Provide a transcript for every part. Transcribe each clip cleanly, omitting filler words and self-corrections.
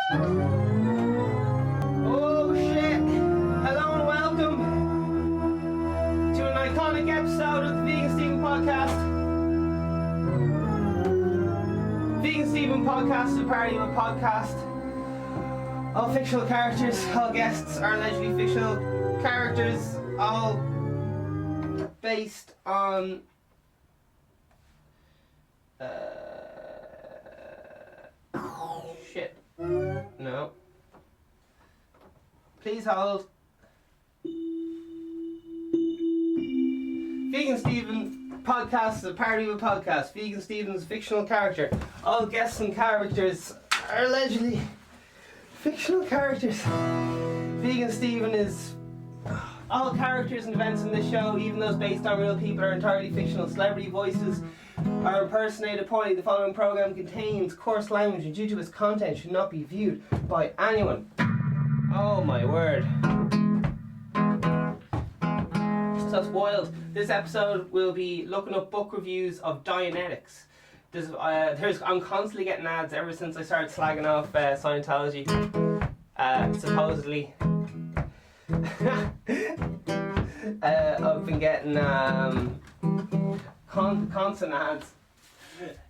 Oh shit! Hello and welcome to an iconic episode of the Vegan Steven Podcast. Vegan Steven Podcast is a parody of a podcast. All fictional characters, all guests are allegedly fictional characters, all based on shit. No. Please hold. Vegan Steven Podcast is a parody of a podcast. Vegan Steven is a fictional character. All guests and characters are allegedly fictional characters. Vegan Steven is... All characters and events in this show, even those based on real people, are entirely fictional. Celebrity voices are impersonated poorly. The following program contains coarse language and due to its content should not be viewed by anyone. Oh my word. So that's wild. This episode will be looking up book reviews of Dianetics. I'm constantly getting ads ever since I started slagging off Scientology. Supposedly. I've been getting constant ads.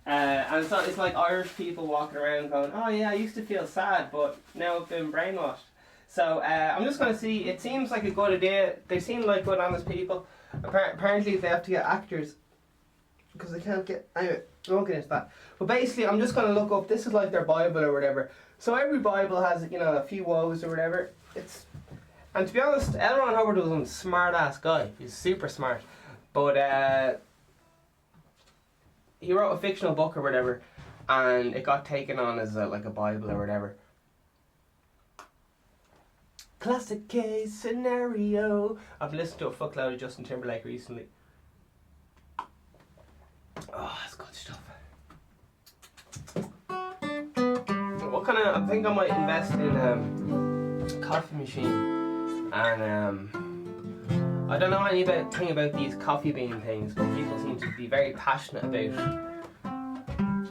And it's like Irish people walking around going, oh yeah, I used to feel sad, but now I've been brainwashed. So I'm just going to see, it seems like a good idea. They seem like good, honest people. Apparently they have to get actors, because they can't get, anyway, I won't get into that. But basically I'm just going to look up, this is like their Bible or whatever. So every Bible has, a few woes or whatever. And to be honest, Hubbard was a smart ass guy. He's super smart. But he wrote a fictional book or whatever, and it got taken on as like a Bible or whatever. Classic case scenario. I've listened to a fuckload of Justin Timberlake recently. Oh, that's good stuff. I think I might invest in a coffee machine. And I don't know anything about these coffee bean things, but people seem to be very passionate about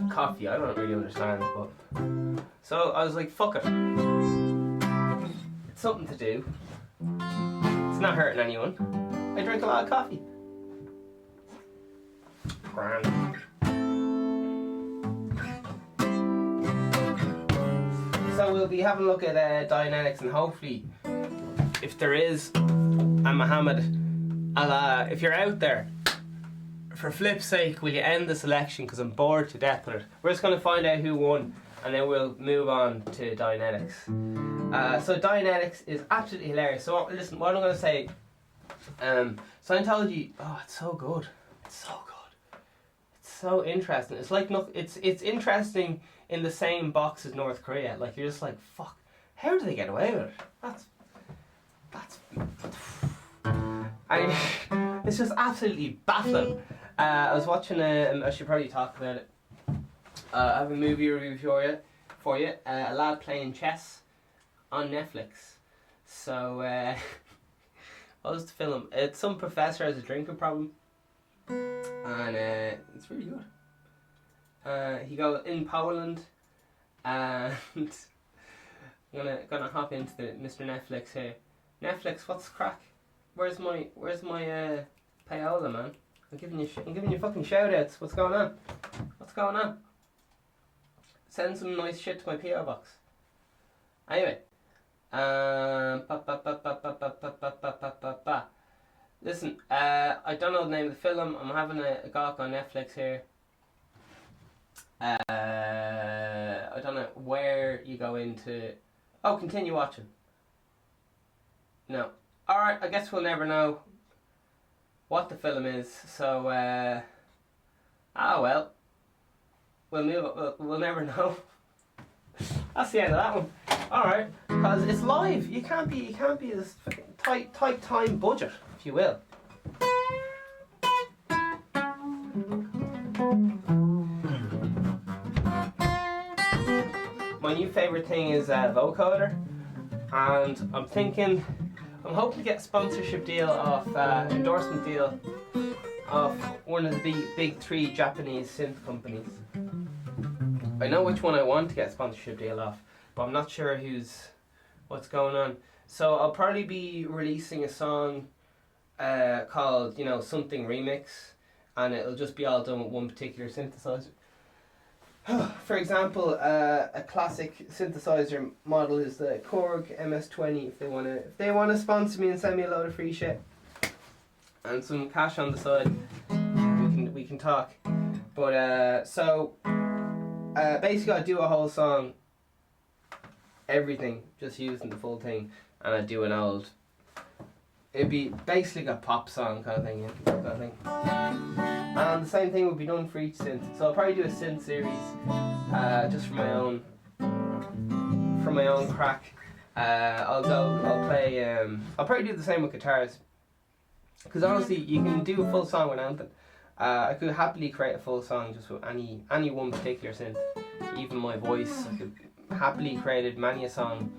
coffee. I don't really understand, but so I was like, fuck it. It's something to do. It's not hurting anyone. I drink a lot of coffee. Grand. So we'll be having a look at Dianetics, and hopefully, if there is a Muhammad Allah, if you're out there, for flip's sake, will you end this election, because I'm bored to death with it. We're just going to find out who won, and then we'll move on to Dianetics. So Dianetics is absolutely hilarious. So listen, what I'm going to say, Scientology, oh, it's so good. It's so good. It's so interesting. It's like, it's interesting in the same box as North Korea. Like, you're just like, fuck, how do they get away with it? It's just absolutely baffling. I was watching I should probably talk about it. I have a movie review for you. A lad playing chess on Netflix. So what was the film? It's some professor has a drinking problem, and it's really good. He goes in Poland, and I'm gonna hop into Mr. Netflix here. Netflix, what's the crack? Where's my payola, man? I'm giving you fucking shout outs. What's going on? What's going on? Send some nice shit to my PO box. Anyway, listen, I don't know the name of the film. I'm having a gawk on Netflix here. I don't know where you go into. Oh, continue watching. No. Alright, I guess we'll never know what the film is, so, well. We'll never know. That's the end of that one. Alright, because it's live. You can't be this fucking tight time budget, if you will. My new favourite thing is vocoder, and I'm hoping to get a sponsorship deal off, endorsement deal off one of the big three Japanese synth companies. I know which one I want to get a sponsorship deal off. but I'm not sure what's going on. So I'll probably be releasing a song called, something remix, and it'll just be all done with one particular synthesizer. For example, a classic synthesizer model is the Korg MS-20. If they wanna sponsor me and send me a load of free shit and some cash on the side, we can talk. But basically I do a whole song, everything, just using the full thing, and I do an old. It'd be basically a pop song kind of thing, And the same thing would be done for each synth. So I'll probably do a synth series, just for my own crack. I'll probably do the same with guitars, because honestly, you can do a full song with anything. I could happily create a full song just with any one particular synth, even my voice. I could happily create many a song,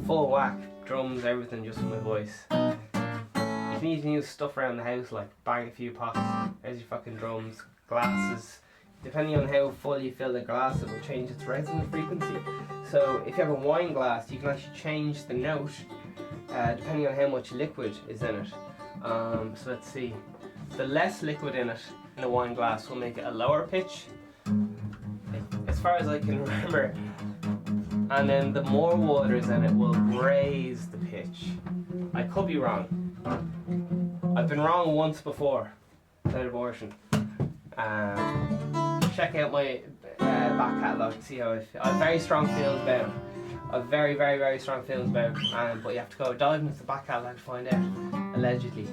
full whack, drums, everything, just with my voice. You can even use stuff around the house, like bang a few pots, there's your fucking drums, glasses. Depending on how full you fill the glass, it will change its resonant frequency. So if you have a wine glass, you can actually change the note depending on how much liquid is in it. So let's see. The less liquid in it, in a wine glass, will make it a lower pitch, as far as I can remember. And then the more water is in it will raise the pitch. I could be wrong. I've been wrong once before, without abortion. Check out my back catalogue to see how I feel. I have very strong feelings about it. I have very, very, very strong feelings about it. But you have to go dive into the back catalogue to find out, allegedly,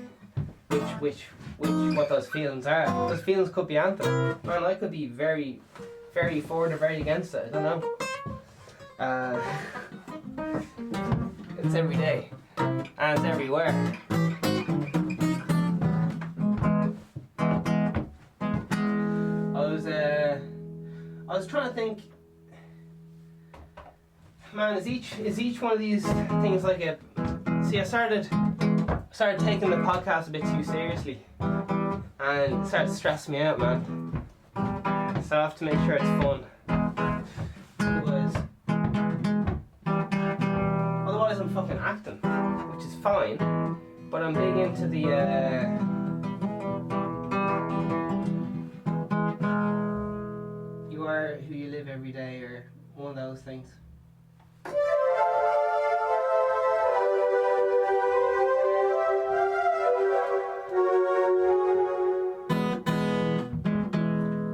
what those feelings are. Those feelings could be anthem. Man, I could be very, very for it or very against it. I don't know. It's every day, and it's everywhere. I was trying to think, man, is each one of these things like a? See, I started taking the podcast a bit too seriously, and it started to stress me out, man. So I have to make sure it's fun. Otherwise I'm fucking acting, which is fine, but I'm big into the you are who you live every day, or one of those things.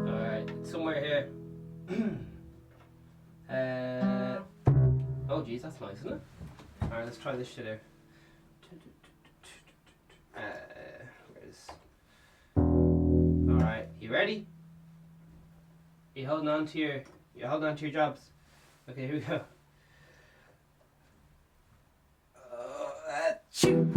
Alright, somewhere here. Oh geez, that's nice, isn't it? Alright, let's try this shit out. Alright, you ready? You holding on to your jobs? Okay, here we go. Shoot!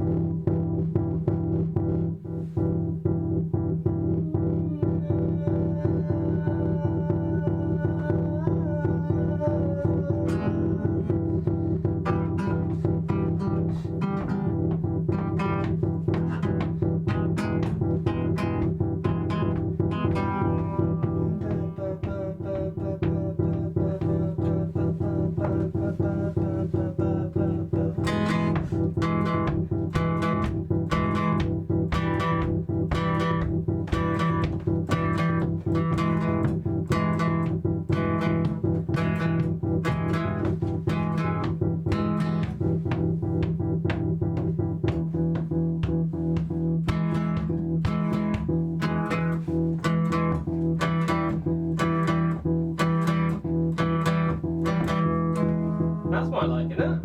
That's more like it, isn't it?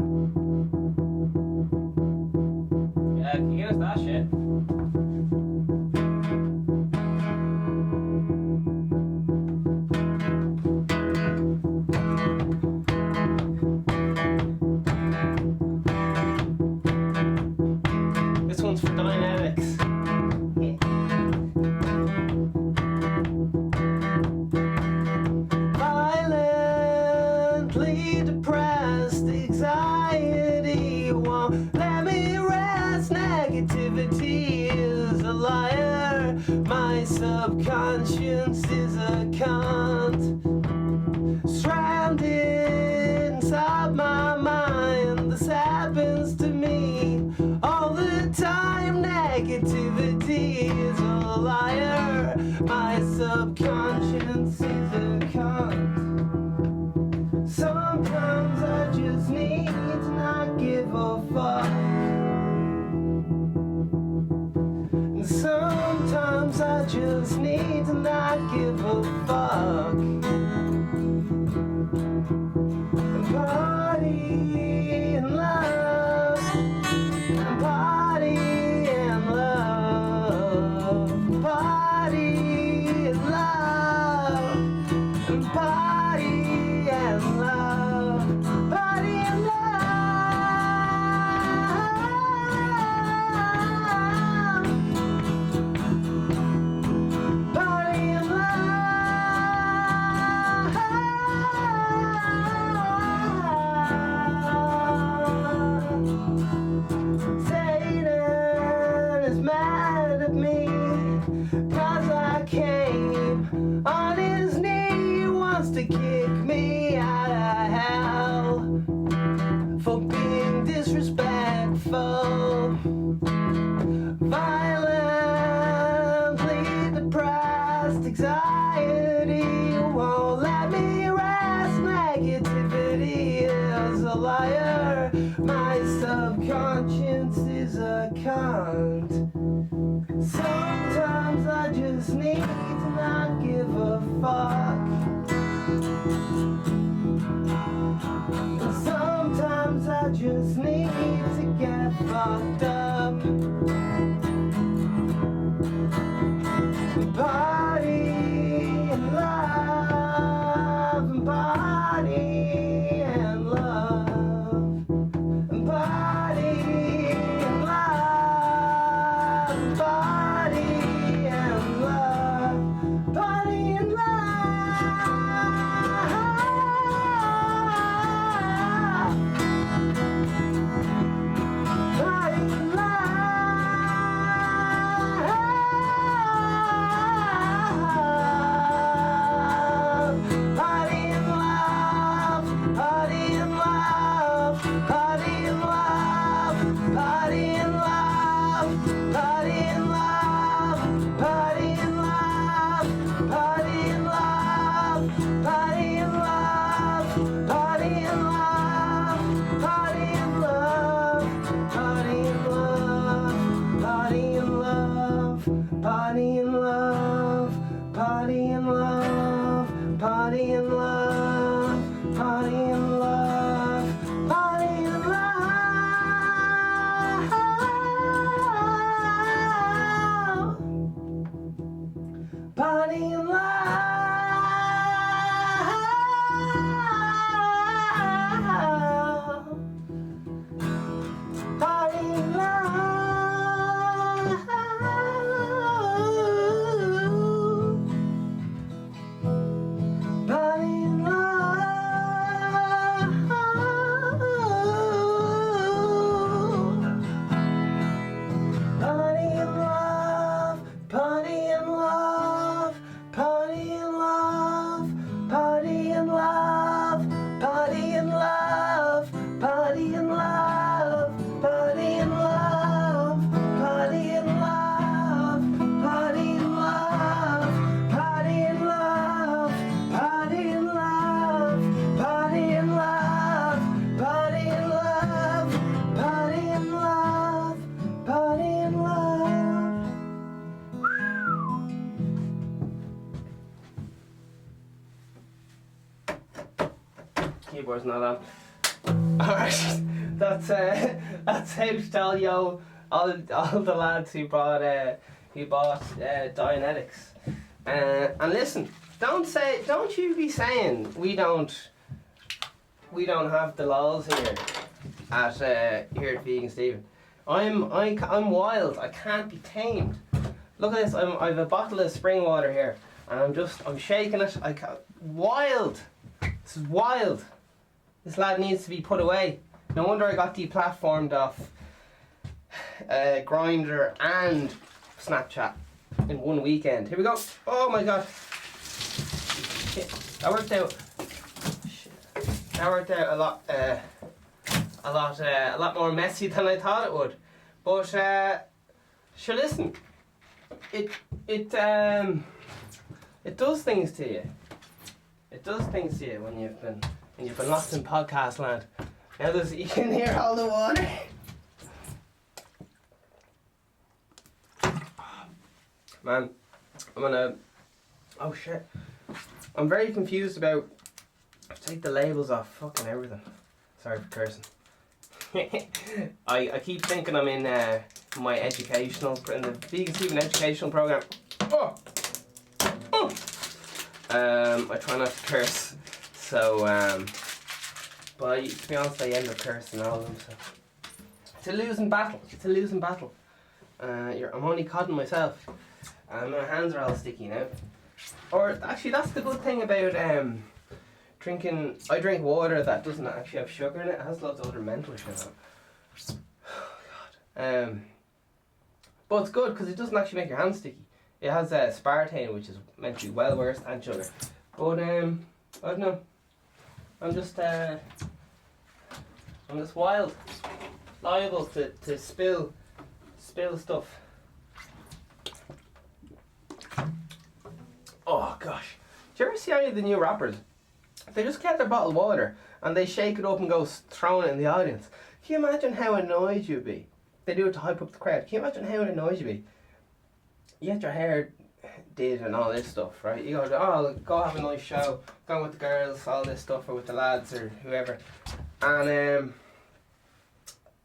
Yeah, can you get us that shit? This one's for Dianetics. Violently depressed, anxiety. kick me out of hell for being disrespectful, violently depressed. Anxiety won't let me rest. Negativity is a liar. My subconscious is a cunt. Sometimes I just need to not give a fuck. And sometimes I just need to get fucked up. Body and love, and body and love, and body and love, and body and love, body and love, body and keyboard's not on. Alright, that's how to tell all the lads who bought Dianetics. And listen, don't you be saying we don't have the lols here at Vegan Stephen. I'm wild. I can't be tamed. Look at this. I've a bottle of spring water here, and I'm shaking it. Wild. This is wild. This lad needs to be put away. No wonder I got deplatformed off Grindr and Snapchat in one weekend. Here we go. Oh my god. Shit. That worked out. Shit. That worked out a lot more messy than I thought it would. But sure, listen. It does things to you. It does things to you when you've been lost in podcast land. Now you can hear all the water. Man, oh shit. I'm very confused about, take the labels off fucking everything. Sorry for cursing. I keep thinking I'm in my in the Vegan Stephen educational program. I try not to curse, so but to be honest, I end up cursing all of them. So it's a losing battle. I'm only codding myself, and my hands are all sticky now. Or actually, that's the good thing about drinking. I drink water that doesn't actually have sugar in it. It has lots of other mental shit in it. Oh god. But it's good because it doesn't actually make your hands sticky. It has aspartame, which is meant to be well worse than sugar. But I don't know. I'm just wild. Liable to spill stuff. Oh gosh. Do you ever see any of the new rappers? They just get their bottled water and they shake it up and go throwing it in the audience. Can you imagine how annoyed you'd be? They do it to hype up the crowd. Can you imagine how annoyed you'd be? You get your hair did and all this stuff, right? You go have a nice show, go with the girls, all this stuff, or with the lads or whoever. And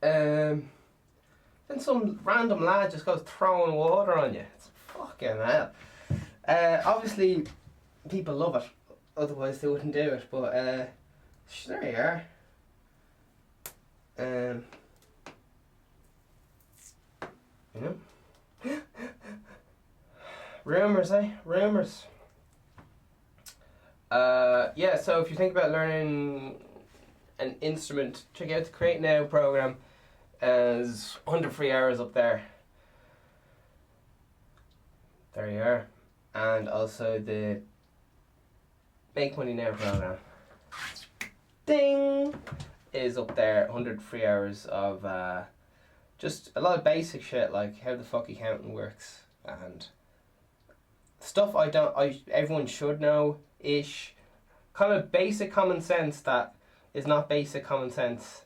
then some random lad just goes throwing water on you. It's fucking hell. Obviously, people love it. Otherwise, they wouldn't do it. But there you are. You know. Rumours, eh? Rumours. Yeah. So if you think about learning an instrument, check out the Create Now program. There's 100 free hours up there. There you are. And also the Make Money Now program. Ding! Is up there. 100 free hours of just a lot of basic shit like how the fuck accounting works and stuff everyone should know ish. Kind of basic common sense that is not basic common sense.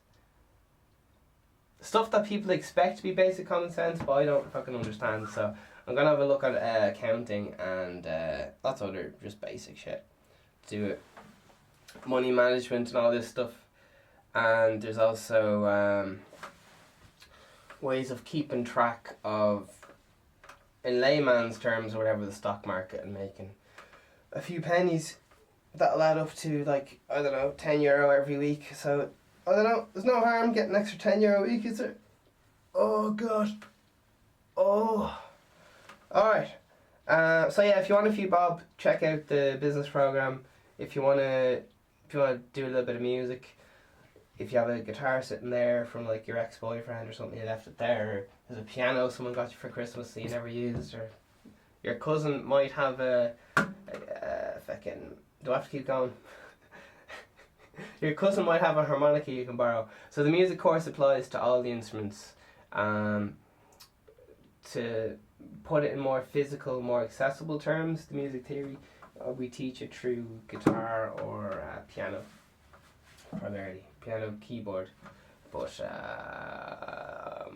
Stuff that people expect to be basic common sense, but I don't fucking understand. So I'm gonna have a look at accounting and lots of other just basic shit. Do it, money management and all this stuff. And there's also ways of keeping track of, in layman's terms or whatever, the stock market and making a few pennies that'll add up to like, I don't know, €10 every week. So I don't know, there's no harm getting an extra €10 a week, is there? Oh god. Oh. Alright. So yeah, if you want a few bob, check out the business program. If you wanna do a little bit of music, if you have a guitar sitting there from like your ex-boyfriend or something, you left it there, or there's a piano someone got you for Christmas that you never used, or your cousin might have a fucking, do I have to keep going? Your cousin might have a harmonica you can borrow. So the music course applies to all the instruments. To put it in more physical, more accessible terms, the music theory, we teach it through guitar or piano, primarily. Piano, keyboard, but I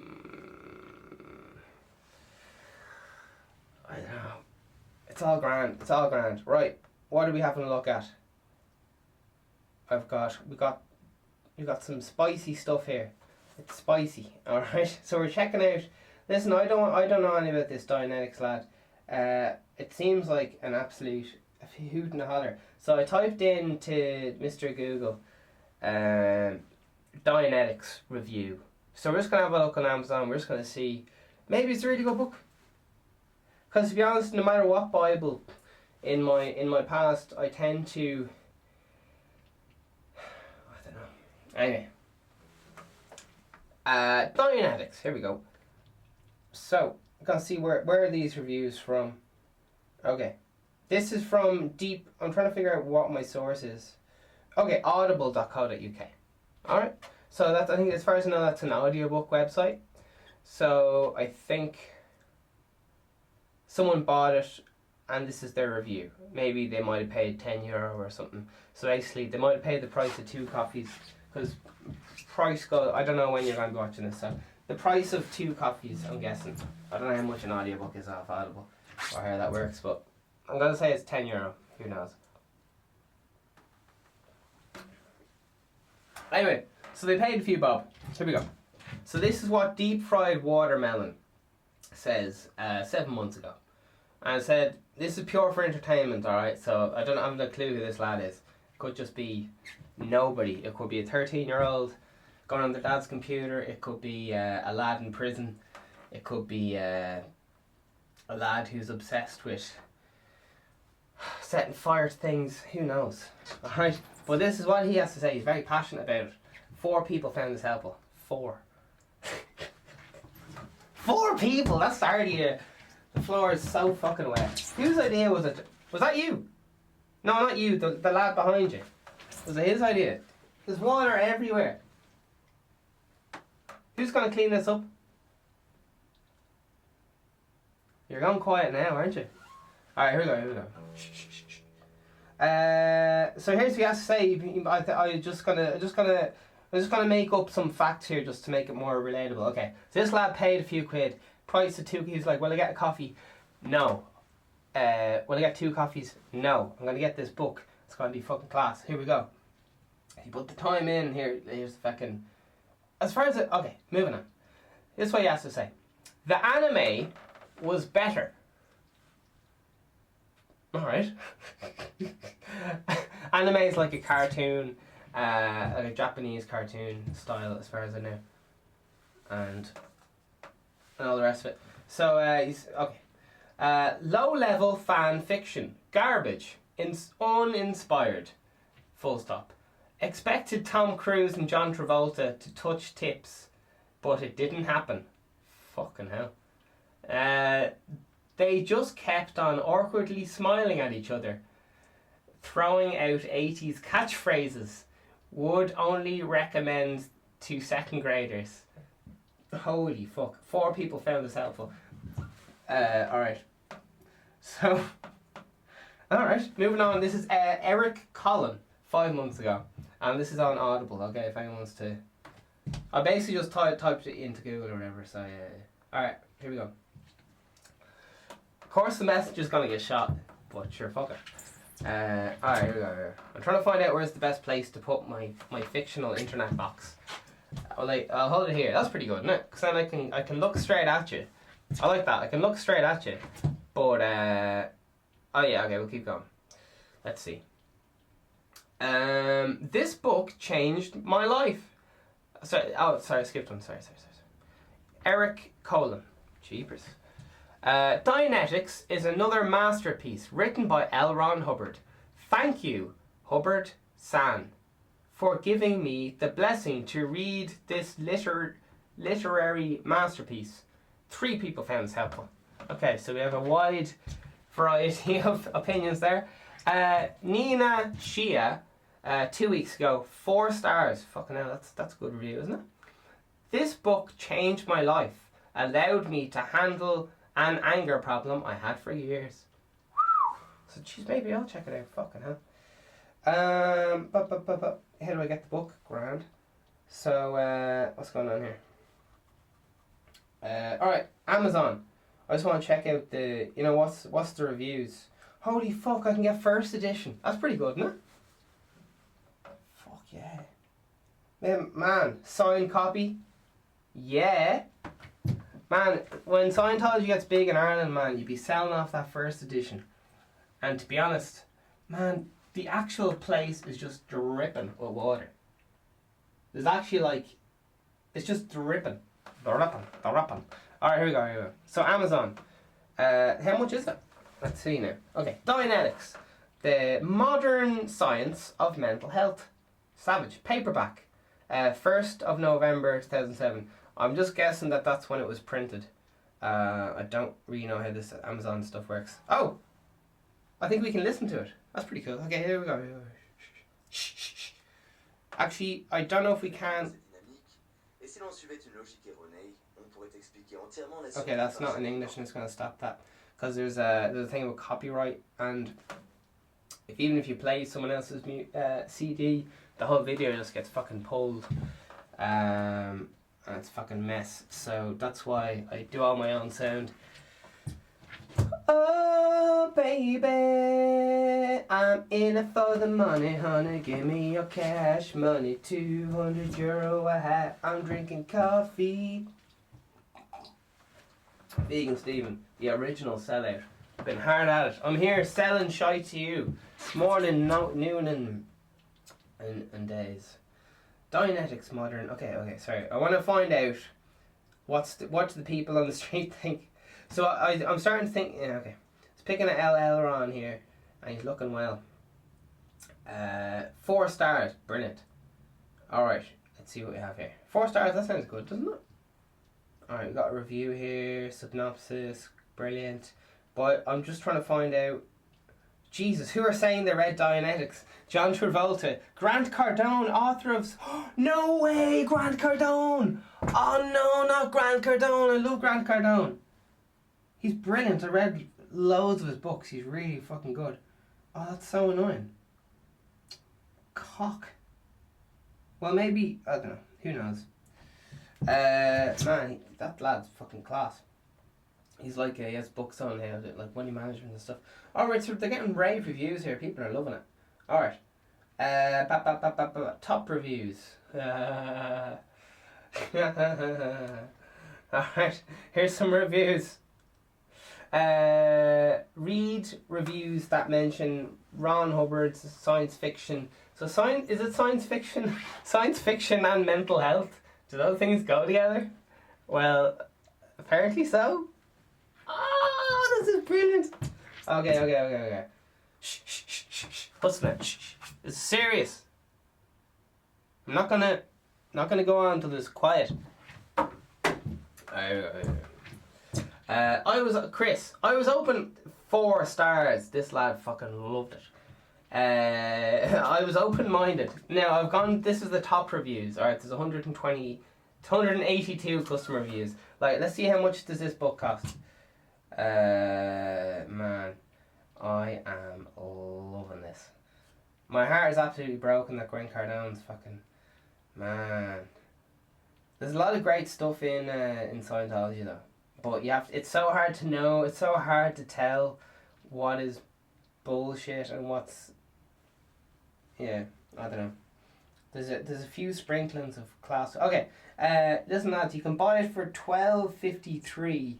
don't know. It's all grand. It's all grand. Right. What are we having a look at? We got some spicy stuff here. It's spicy. All right. So we're checking out. Listen, I don't know anything about this Dianetics lad. It seems like an absolute hoot and a holler. So I typed in to Mr. Google. Dianetics review. So we're just gonna have a look on Amazon. We're just gonna see, maybe it's a really good book. Because to be honest, no matter what Bible in my past, I tend to, I don't know. Anyway, Dianetics. Here we go. So I'm gonna see where are these reviews from. Okay, this is from deep. I'm trying to figure out what my source is. Okay, audible.co.uk. Alright, so that's, I think as far as I know, that's an audiobook website. So I think someone bought it and this is their review. Maybe they might have paid €10 or something. So basically they might have paid the price of 2 coffees, because price go, I don't know when you're going to be watching this, so the price of 2 coffees, I'm guessing. I don't know how much an audiobook is off Audible or how that works, but I'm going to say it's €10. Who knows? Anyway, so they paid a few bob. Here we go. So this is what Deep Fried Watermelon says 7 months ago. And it said, this is pure for entertainment, alright? So I have no clue who this lad is. It could just be nobody. It could be a 13-year-old going on their dad's computer. It could be a lad in prison. It could be a lad who's obsessed with setting fire to things. Who knows? Alright? But this is what he has to say. He's very passionate about it. 4 people found this helpful. 4. 4 people? That's already the floor is so fucking wet. Whose idea was it? Was that you? No, not you, the lad behind you. Was it his idea? There's water everywhere. Who's going to clean this up? You're going quiet now, aren't you? Alright, here we go. So here's what you have to say. I'm just gonna make up some facts here just to make it more relatable. Okay, so this lad paid a few quid. Price of two. He's like, "Will I get a coffee?" No. Will I get 2 coffees? No. I'm gonna get this book. It's gonna be fucking class. Here we go. He put the time in. Here's the fucking. As far as it. Okay, moving on. This is what he has to say. The anime was better. Alright. Anime is like a cartoon, like a Japanese cartoon style as far as I know. And all the rest of it. So, he's, okay. Low level fan fiction. Garbage. Uninspired. Full stop. Expected Tom Cruise and John Travolta to touch tips, but it didn't happen. Fucking hell. They just kept on awkwardly smiling at each other, throwing out 80s catchphrases. Would only recommend to second graders. Holy fuck. 4 people found this helpful. Alright. So, alright, moving on. This is Eric Collin, 5 months ago. And this is on Audible, okay, if anyone wants to. I basically just typed it into Google or whatever, so yeah. Alright, here we go. Of course the message is going to get shot, but sure, fuck it. Alright, here we go. I'm trying to find out where's the best place to put my fictional internet box. I'll hold it here. That's pretty good, isn't it? Because then I can look straight at you. I like that. I can look straight at you. But, oh yeah, okay, we'll keep going. Let's see. This book changed my life. Sorry, I skipped one. Sorry. Eric Collin. Jeepers. Dianetics is another masterpiece written by L. Ron Hubbard. Thank you, Hubbard San, for giving me the blessing to read this literary masterpiece. 3 people found this helpful. Okay, so we have a wide variety of opinions there. Nina Shia, 2 weeks ago, 4 stars. Fucking hell, that's a good review, isn't it? This book changed my life, allowed me to handle an anger problem I had for years. So, geez, maybe I'll check it out. Fucking hell. How do I get the book? Grand. So, what's going on here? Alright, Amazon. I just want to check out the, what's the reviews. Holy fuck, I can get first edition. That's pretty good, isn't it? Fuck yeah. Man, signed copy. Yeah. Man, when Scientology gets big in Ireland, man, you'd be selling off that first edition. And to be honest, man, the actual place is just dripping with water. There's actually it's just dripping. Dripping. Alright, here we go. So Amazon. How much is it? Let's see now. Okay, Dianetics. The Modern Science of Mental Health. Savage. Paperback. 1st of November 2007. I'm just guessing that that's when it was printed. I don't really know how this Amazon stuff works. Oh! I think we can listen to it. That's pretty cool. Okay, here we go. Shh. Actually, I don't know if we can. Okay, that's not in English, and it's going to stop that. Because there's a thing with copyright, and even if you play someone else's CD, the whole video just gets fucking pulled. And it's a fucking mess. So that's why I do all my own sound. Oh baby, I'm in it for the money, honey. Give me your cash money. €200 a hat. I'm drinking coffee. Vegan Stephen, the original sellout. Been hard at it. I'm here selling shite to you. Morning, noon, and days. Dianetics modern. Okay. Sorry. I want to find out what the people on the street think. So I'm starting to think. Yeah, okay. It's picking an LL Ron here, and he's looking well. 4 stars. Brilliant. All right. Let's see what we have here. 4 stars. That sounds good, doesn't it? Alright, we've got a review here, synopsis, brilliant. But I'm just trying to find out Jesus, who are saying they read Dianetics? John Travolta. Grant Cardone, author of... No way, Grant Cardone! Oh no, not Grant Cardone. I love Grant Cardone. He's brilliant. I read loads of his books. He's really fucking good. Oh, that's so annoying. Cock. Well, maybe... I don't know. Who knows? Man, that lad's fucking class. He's like, he has books on how to, like, money management and stuff. Alright, so they're getting rave reviews here. People are loving it. Alright. Top reviews. Alright, here's some reviews. Read reviews that mention Ron Hubbard's science fiction. So is it science fiction? Science fiction and mental health? Do those things go together? Well, apparently so. Oh, this is brilliant. Okay. Shh. What's that? Shh. It's serious. I'm not gonna go on until it's quiet. I was open 4 stars. This lad fucking loved it. I was open-minded. Now I've gone. This is the top reviews. All right, there's 182 customer reviews. Like, let's see how much does this book cost. Man, I am loving this. My heart is absolutely broken that Grant Cardone's fucking... Man. There's a lot of great stuff in Scientology though. But it's so hard to know, it's so hard to tell what is bullshit and what's... Yeah, I don't know. There's a few sprinklings of class... Okay, listen lads, you can buy it for £12.53.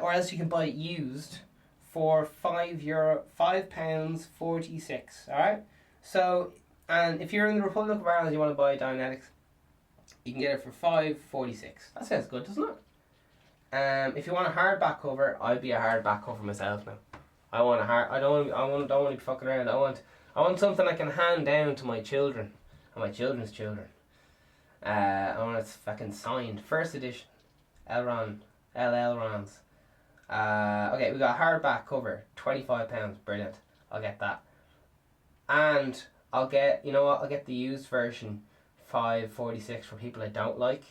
Or else you can buy it used for £5.46. Alright? So, and if you're in the Republic of Ireland and you want to buy Dianetics, you can get it for $5.46. That sounds good, doesn't it? If you want a hardback cover, I'd be a hardback cover myself now. I want a hard. I don't want to be fucking around. I want something I can hand down to my children and my children's children. I want it fucking signed, first edition, L. Rons. Okay, we got a hardback cover, £25. Brilliant. I'll get that. And I'll get, you know what? I'll get the used version, $5.46 for people I don't like,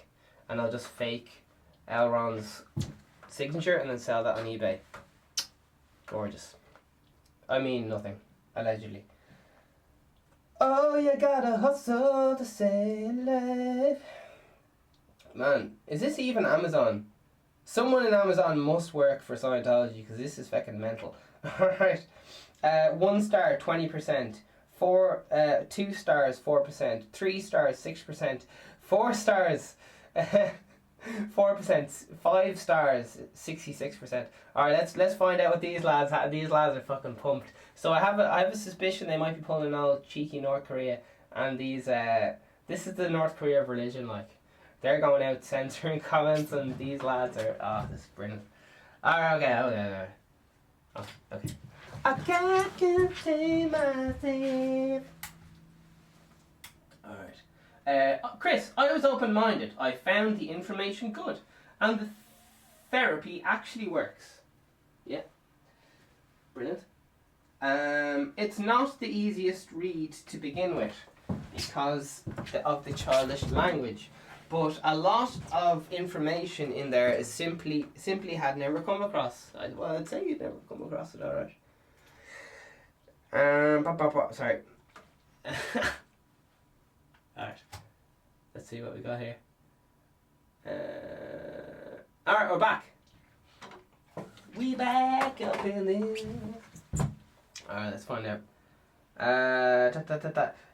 and I'll just fake Elron's signature and then sell that on eBay. Gorgeous. I mean nothing, allegedly. Oh, you gotta hustle to stay alive. Man, is this even Amazon? Someone in Amazon must work for Scientology because this is fucking mental. Alright. 1 star, 20%. 2 stars, 4%. 3 stars, 6%. 4 stars, 4%. 5 stars, 66%. Alright, let's find out what these lads have. These lads are fucking pumped. So I have a suspicion they might be pulling an old cheeky North Korea, and these this is the North Korea of religion, like. They're going out censoring comments, and these lads are... this is brilliant. Alright, okay. Oh, okay. I can't contain myself. Alright. Chris, I was open-minded. I found the information good. And the therapy actually works. Yeah. Brilliant. It's not the easiest read to begin with because of the childish language. But a lot of information in there is simply had never come across. I'd say you'd never come across it, alright. Sorry. Alright. Let's see what we got here. Alright, we're back. We back up in this. Alright, let's find out.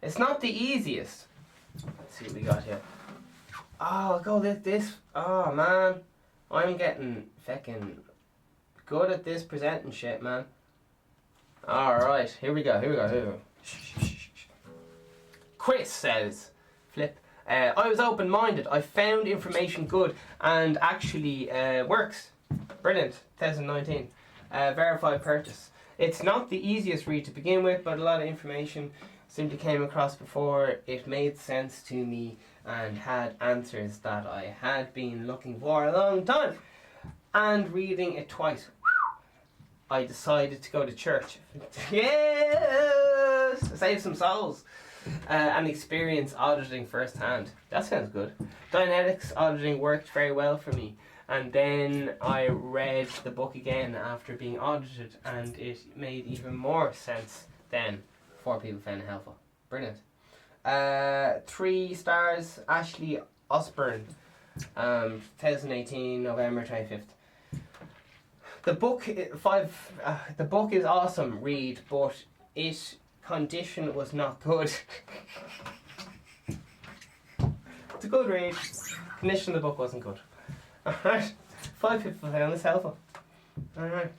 It's not the easiest. Let's see what we got here. Oh, I'll go with this. Oh, man. I'm getting fucking good at this presenting shit, man. Alright, here we go. Chris says, flip. I was open-minded. I found information good and actually works. Brilliant. 2019. Verified purchase. It's not the easiest read to begin with, but a lot of information simply came across before it made sense to me and had answers that I had been looking for a long time. And reading it twice. I decided to go to church. Yes! Save some souls. And experience auditing firsthand. That sounds good. Dianetics auditing worked very well for me. And then I read the book again after being audited, and it made even more sense then. 4 people found it helpful. Brilliant. 3 stars, Ashley Osborne. 2018, November 25th. The book is awesome read, but its condition was not good. It's a good read. Condition of the book wasn't good. Alright. 5 people found this helpful. Alright.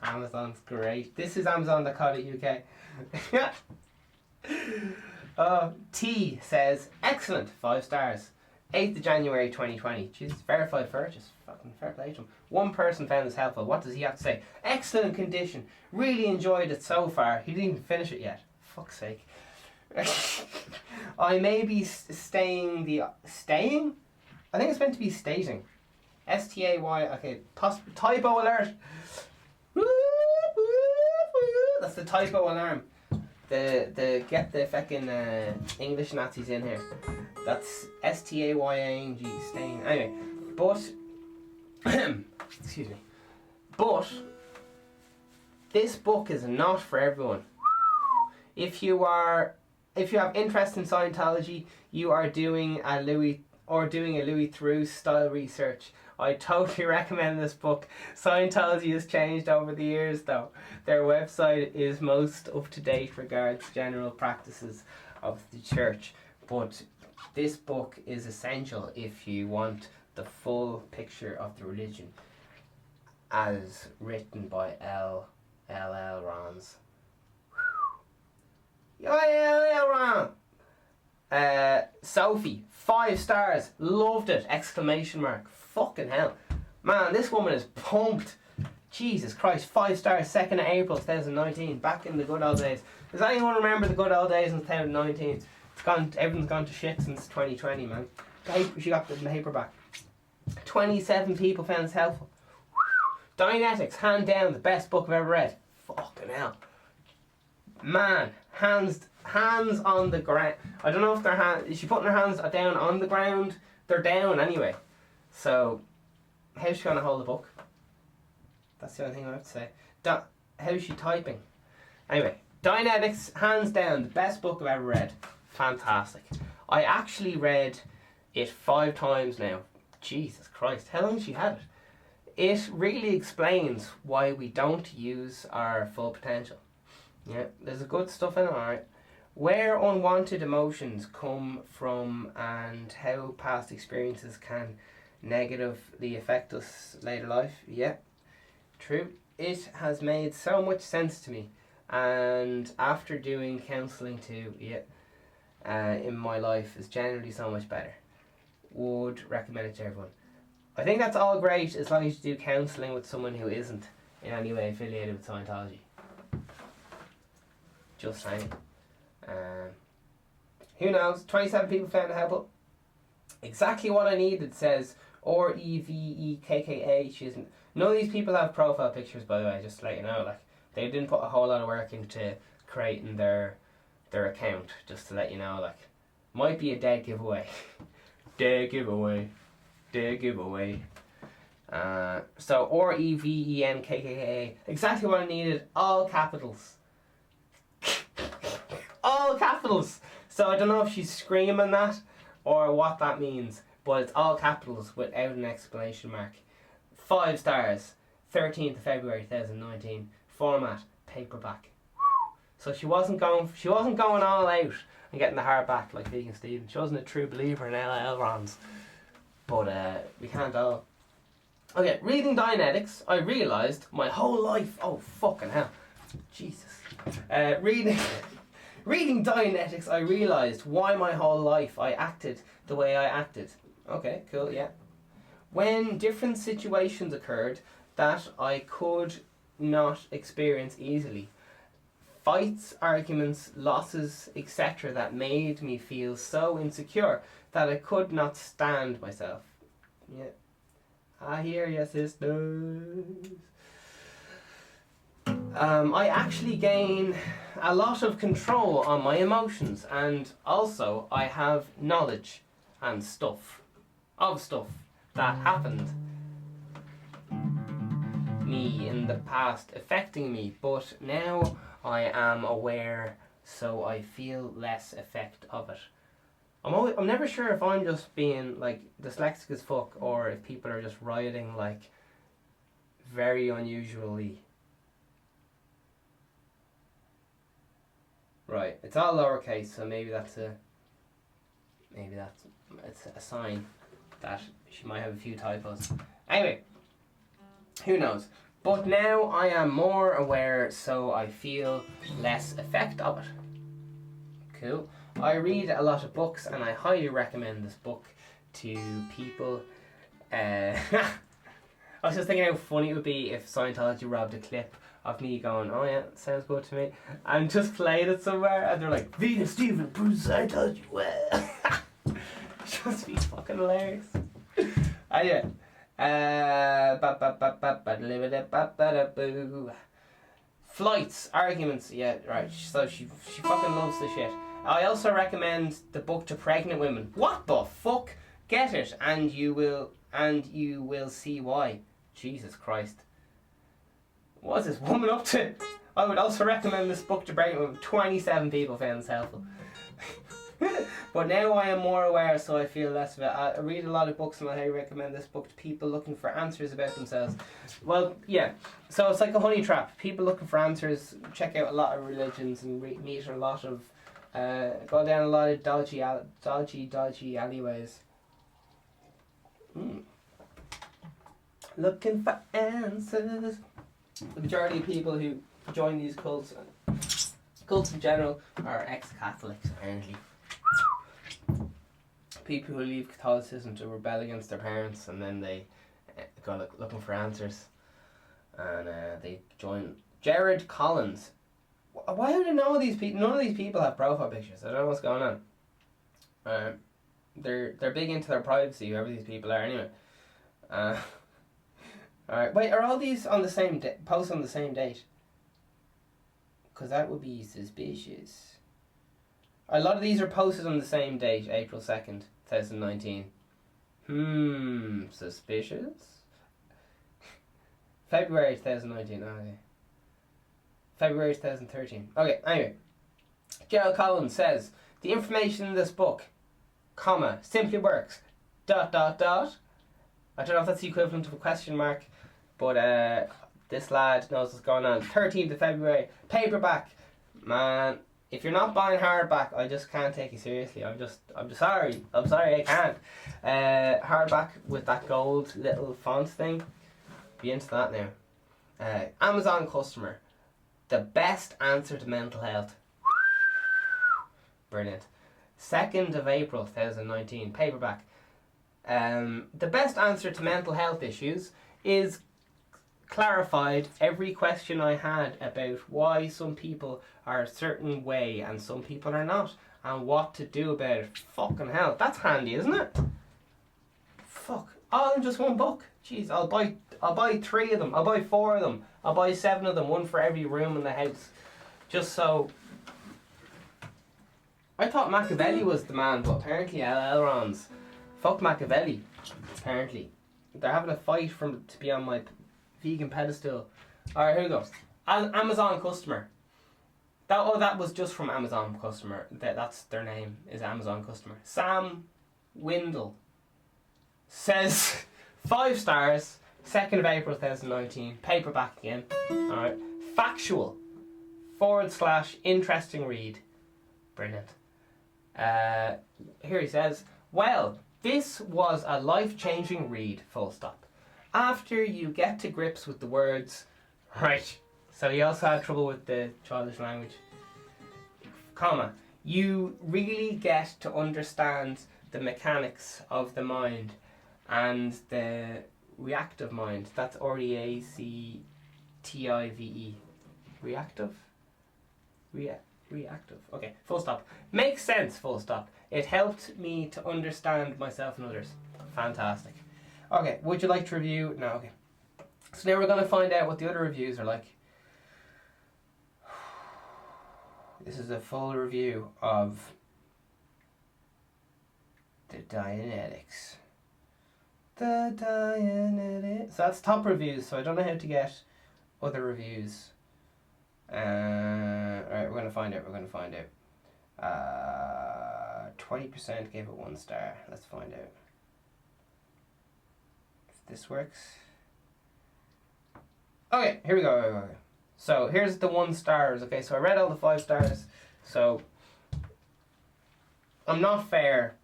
Amazon's great. This is Amazon.co.uk. T says, excellent, 5 stars. 8th of January 2020. Jesus, verified purchase. Fucking fair play to him. 1 person found this helpful. What does he have to say? Excellent condition. Really enjoyed it so far. He didn't even finish it yet. Fuck's sake. I may be staying the... Staying? I think it's meant to be stating. S-T-A-Y... Okay, typo alert. That's the typo alarm. Get the fucking English Nazis in here. That's S-T-A-Y-A-N-G, stain. Anyway, but excuse me. But this book is not for everyone. If you have interest in Scientology, you are doing a Louis Theroux style research, I totally recommend this book. Scientology has changed over the years though. Their website is most up to date regards general practices of the church. But this book is essential if you want the full picture of the religion as written by L. Rons. L. Ron! Sophie, 5 stars, loved it! Exclamation mark. Fucking hell. Man, this woman is pumped. Jesus Christ, 5 stars, 2nd of April 2019, back in the good old days. Does anyone remember the good old days in 2019? Everything's gone to shit since 2020, man. She got the paperback. 27 people found this helpful. Dianetics, hand down, the best book I've ever read. Fucking hell. Man, hands on the ground. I don't know if their hand. Is she putting her hands down on the ground? They're down anyway. So, how's she gonna hold the book? That's the only thing I have to say. How's she typing? Anyway, Dianetics, hands down, the best book I've ever read. Fantastic. I actually read it 5 times now. Jesus Christ, how long has she had it? It really explains why we don't use our full potential. Yeah, there's a good stuff in it, alright. Where unwanted emotions come from and how past experiences can negatively affect us later life. Yeah, true. It has made so much sense to me, and after doing counselling too, in my life is generally so much better. Would recommend it to everyone. I think that's all great as long as you do counselling with someone who isn't in any way affiliated with Scientology. Just saying. Who knows? 27 people found it helpful. Exactly what I needed, says REVEKKA. She isn't. None of these people have profile pictures, by the way, just to let you know. Like, they didn't put a whole lot of work into creating their account, just to let you know. Like, might be a dead giveaway. Dead giveaway. Dead giveaway. So REVENKKA. Exactly what I needed. All capitals. All capitals. So I don't know if she's screaming that or what that means, but it's all capitals without an exclamation mark. 5 stars. 13th of February 2019. Format paperback. So she wasn't going all out and getting the hardback like Vegan Stephen. She wasn't a true believer in LL Rons. But we can't all. Okay, reading Dianetics, I realised my whole life. Oh fucking hell, Jesus. Reading Dianetics, I realised why my whole life I acted the way I acted. Okay, cool, yeah. When different situations occurred that I could not experience easily. Fights, arguments, losses, etc. that made me feel so insecure that I could not stand myself. Yeah. I hear you, sisters. I actually gain a lot of control on my emotions, and also I have knowledge and stuff that happened me in the past affecting me, but now I am aware, so I feel less effect of it. I'm never sure if I'm just being like dyslexic as fuck, or if people are just rioting like very unusually. Right, it's all lowercase, so maybe it's a sign that she might have a few typos. Anyway, who knows? But now I am more aware, so I feel less effect of it. Cool. I read a lot of books, and I highly recommend this book to people. I was just thinking how funny it would be if Scientology robbed a clip of me going, oh yeah, sounds good to me, and just played it somewhere, and they're like, Vina Stephen proves Scientology well. Just be fucking hilarious. Anyway, flights, arguments, yeah, right. So she fucking loves the shit. I also recommend the book to pregnant women. What the fuck? Get it, and you will see why. Jesus Christ. What is this woman up to? I would also recommend this book to pregnant women. 27 people found this helpful. But now I am more aware, so I feel less of it. I read a lot of books, and I recommend this book to people looking for answers about themselves. Well, yeah. So it's like a honey trap. People looking for answers check out a lot of religions and meet a lot of, go down a lot of dodgy alleyways. Looking for answers. The majority of people who join these cults in general, are ex-Catholics apparently. People who leave Catholicism to rebel against their parents, and then they go looking for answers, and they join. Jared Collins. Why would I know these people? None of these people have profile pictures. I don't know what's going on. They're big into their privacy, whoever these people are. Anyway. Alright, wait, are all these on the same posts on the same date? Because that would be suspicious. A lot of these are posted on the same date, April 2nd, 2019. Suspicious? February 2019, okay. February 2013. Okay, anyway. Gerald Collins says, the information in this book, comma, simply works, ... I don't know if that's the equivalent of a question mark, but this lad knows what's going on. 13th of February, paperback. Man, if you're not buying hardback, I just can't take you seriously. I'm sorry, I can't. Hardback with that gold little font thing. Be into that now. Amazon customer. The best answer to mental health. Brilliant. 2nd of April 2019, paperback. The best answer to mental health issues is clarified every question I had about why some people are a certain way and some people are not, and what to do about it. Fucking hell, that's handy, isn't it? Fuck, all in just one book. Jeez, I'll buy 3 of them. I'll buy 4 of them. I'll buy 7 of them, one for every room in the house, just so. I thought Machiavelli was the man, but apparently Elrond's. Fuck Machiavelli. Apparently, they're having a fight to be on my vegan pedestal. Alright, here we go. Amazon customer. That was just from Amazon customer. That's their name, is Amazon customer. Sam Windle says 5 stars. 2nd of April 2019. Paperback again. Alright. Factual. / interesting read. Brilliant. Here he says, well, this was a life-changing read, full stop. After you get to grips with the words, right, so he also had trouble with the childish language, comma, you really get to understand the mechanics of the mind and the reactive mind. That's REACTIVE. Reactive? Reactive. Okay, full stop. Makes sense, full stop. It helped me to understand myself and others. Fantastic. Okay, would you like to review? No, okay. So now we're going to find out what the other reviews are like. This is a full review of the Dianetics. The Dianetics. So that's top reviews, so I don't know how to get other reviews. Alright, we're going to find out. 20% gave it 1 star. Let's find out if this works. Okay, here we go. So here's the 1 stars. Okay, so I read all the 5 stars. So I'm not fair,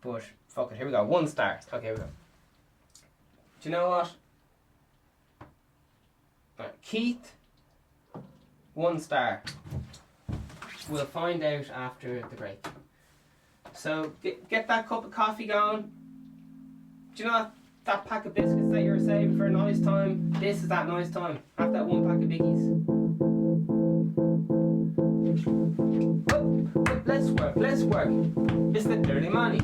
but fuck it. Here we go. 1 star. Okay, here we go. Do you know what? Right, Keith, 1 star. We'll find out after the break. So get that cup of coffee going. Do you know that pack of biscuits that you were saving for a nice time? This is that nice time. Have that 1 pack of biggies. Oh, let's work. It's the dirty money.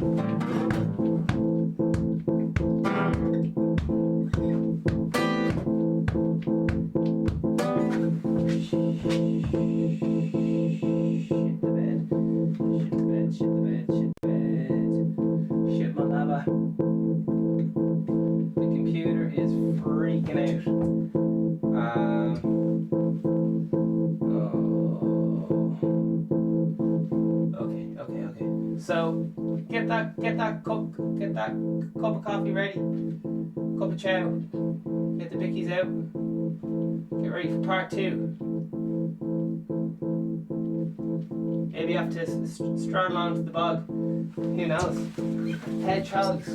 Shit my lava. The computer is freaking out. Okay. So get that cup of coffee ready. Cup of chow. Get the bickies out. Get ready for part 2. Maybe you have to straddle onto the bog. Who knows? Hedgehogs.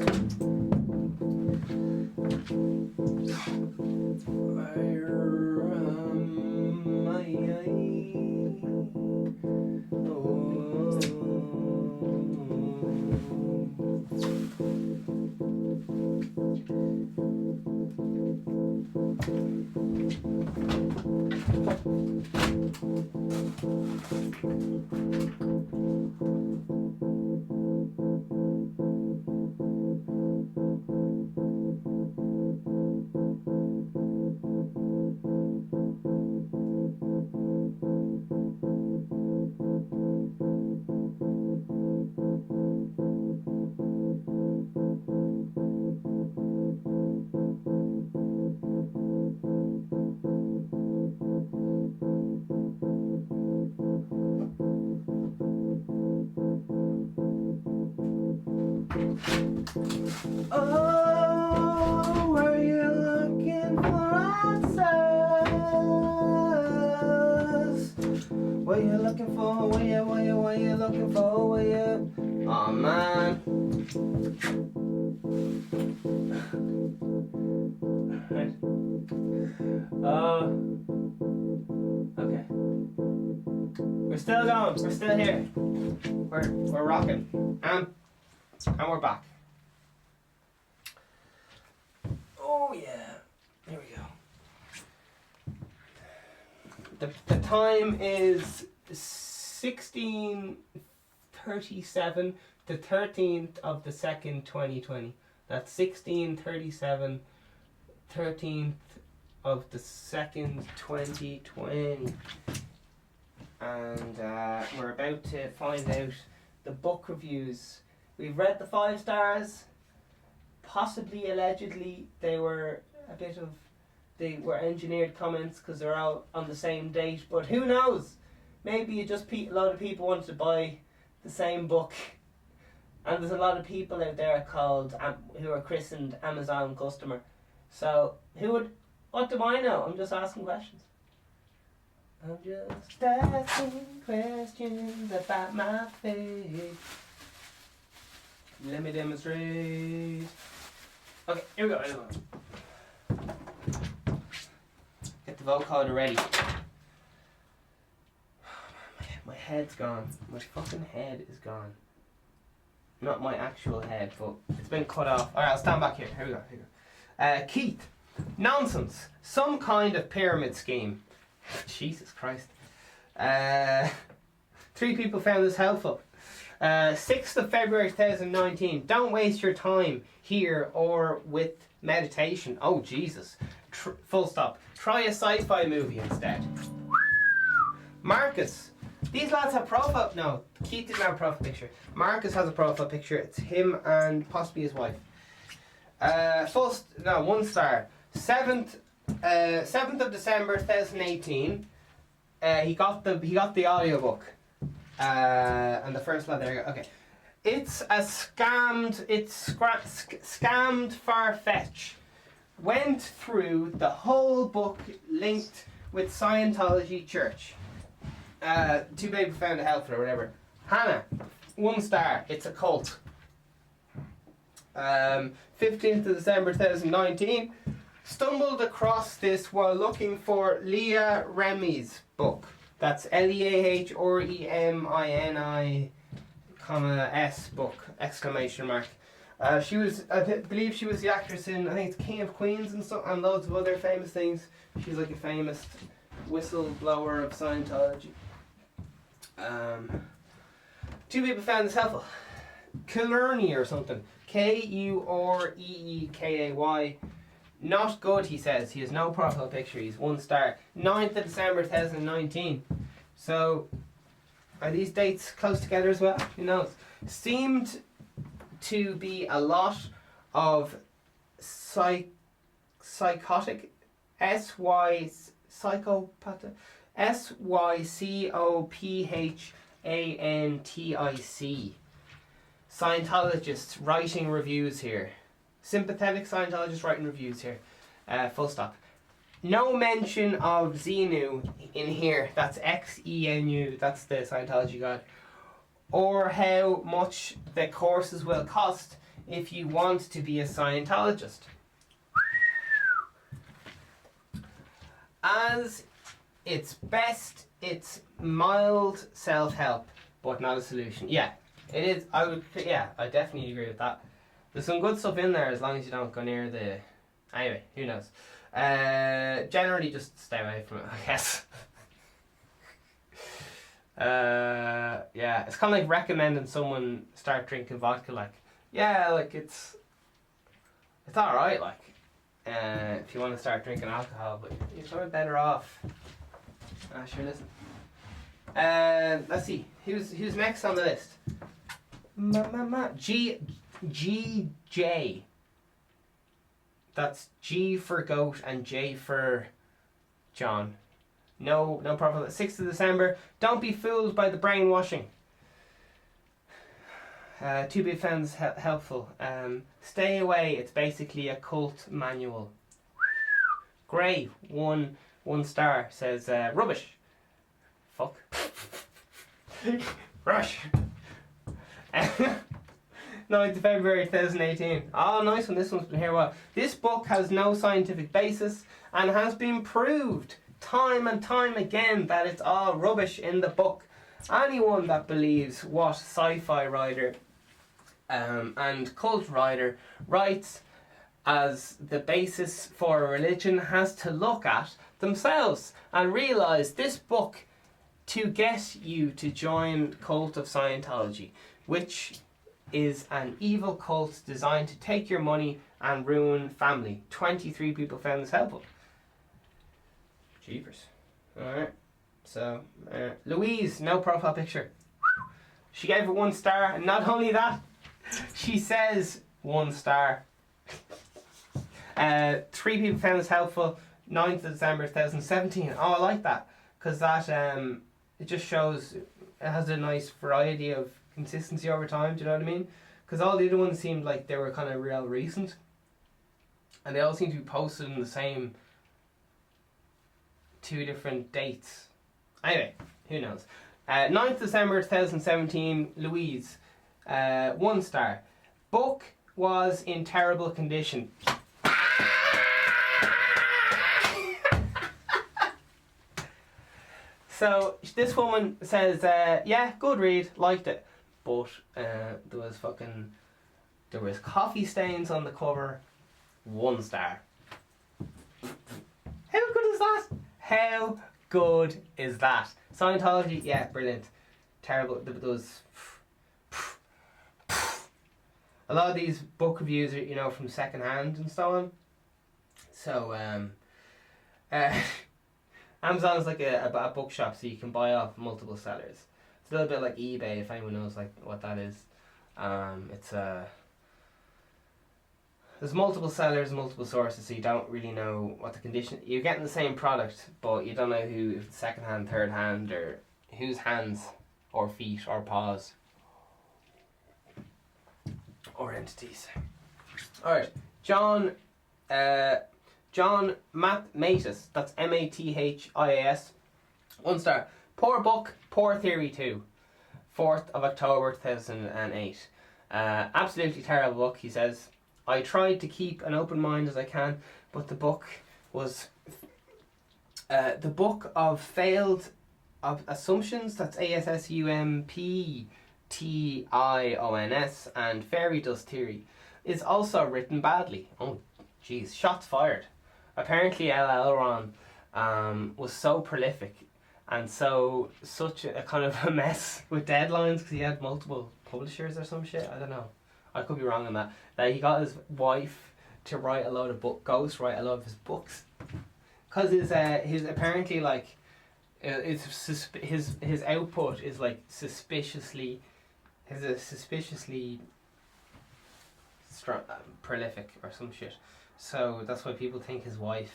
Oh, were you looking for answers? What you looking for? What you looking for? What you? Oh man. Okay. We're still going. We're still here. We're rocking. And we're back. Oh yeah. There we go. The time is 16:37, the 13th of the 2nd, 2020. That's 16:37, 13th of the 2nd, 2020. And we're about to find out the book reviews. We've read the 5 stars. Possibly, allegedly, they were engineered comments because they're all on the same date. But who knows? Maybe a lot of people wanted to buy the same book. And there's a lot of people out there who are christened Amazon customer. So what do I know? I'm just asking questions. I'm just asking questions about my faith. Let me demonstrate. Okay, here we go. Get the vocoder ready. My head's gone. My fucking head is gone. Not my actual head, but it's been cut off. Alright, I'll stand back here. Here we go. Keith. Nonsense. Some kind of pyramid scheme. Jesus Christ. 3 people found this helpful. 6th of February 2019. Don't waste your time here or with meditation. Oh, Jesus. Full stop. Try a sci-fi movie instead. Marcus. These lads have profile... No, Keith didn't have a profile picture. Marcus has a profile picture. It's him and possibly his wife. 1 star. 7th of December 2018. He got the audiobook. And the first lad there. Okay. It's a scammed. Scammed far-fetch. Went through the whole book linked with Scientology Church. Too big we found it helpful or whatever. Hannah, 1 star. It's a cult. 15th of December 2019. Stumbled across this while looking for Leah Remy's book. That's LEAHREMINI, S book, exclamation mark. She was, I believe she was the actress in, I think it's King of Queens and loads of other famous things. She's like a famous whistleblower of Scientology. Two people found this helpful. Killarney or something. Kureekay. Not good, he says. He has no profile picture. He's 1 star. 9th of December 2019. So, are these dates close together as well? Who knows? Seemed to be a lot of psychotic psychopath SYCOPHANTIC Scientologists writing reviews here. Sympathetic Scientologists writing reviews here. Full stop. No mention of Xenu in here. That's XENU. That's the Scientology god. Or how much the courses will cost if you want to be a Scientologist. As its best, it's mild self-help, but not a solution. Yeah, it is. I definitely agree with that. There's some good stuff in there as long as you don't go near the... Anyway, who knows. Generally just stay away from it, I guess. Yeah, it's kind of like recommending someone start drinking vodka, like, yeah, like, it's alright, like, if you want to start drinking alcohol, but you're sort of better off. Sure, listen. Let's see, who's next on the list? GJ. That's G for goat and J for John. No problem. 6th of December. Don't be fooled by the brainwashing. To be found helpful. Stay away. It's basically a cult manual. Gray, 1 star, says rubbish. Fuck. Rush. 9th of February 2018. Oh, nice one. This one's been here a while. This book has no scientific basis and has been proved time and time again that it's all rubbish in the book. Anyone that believes what sci-fi writer and cult writer writes as the basis for a religion has to look at themselves and realise this book to get you to join cult of Scientology, which is an evil cult designed to take your money and ruin family. 23 people found this helpful. Jeepers. Alright. So, Louise, no profile picture. She gave it 1 star, and not only that, she says 1 star. 3 people found this helpful. 9th of December 2017. Oh, I like that. Because that, it just shows, it has a nice variety of consistency over time, do you know what I mean? Because all the other ones seemed like they were kind of real recent. And they all seem to be posted in the same 2 different dates. Anyway, who knows? 9th December 2017, Louise, 1 star. Book was in terrible condition. So this woman says, yeah, good read, liked it, but there was coffee stains on the cover. 1 star. How good is that? How good is that? Scientology, yeah, brilliant. Terrible. There was a lot of these book reviews are, you know, from second hand and so on. So Amazon is like a bookshop, so you can buy off multiple sellers. It's a little bit like eBay, if anyone knows like what that is. It's there's multiple sellers, multiple sources, so you don't really know what the condition. You're getting the same product, but you don't know who, if it's second hand, third hand, or whose hands or feet or paws or entities. Alright, John Mathis, that's Mathis, 1 star. Poor book, poor theory too. 4th of October 2008. Absolutely terrible book, he says. I tried to keep an open mind as I can, but the book was the book of failed assumptions, that's ASSUMPTIONS, and fairy dust theory, is also written badly. Oh, jeez, shots fired. Apparently L.L. Ron was so prolific and such a kind of a mess with deadlines because he had multiple publishers or some shit. I don't know. I could be wrong on that. That he got his wife to write a load of ghost write a lot of his books, because his apparently like his output is like suspiciously prolific or some shit. So that's why people think his wife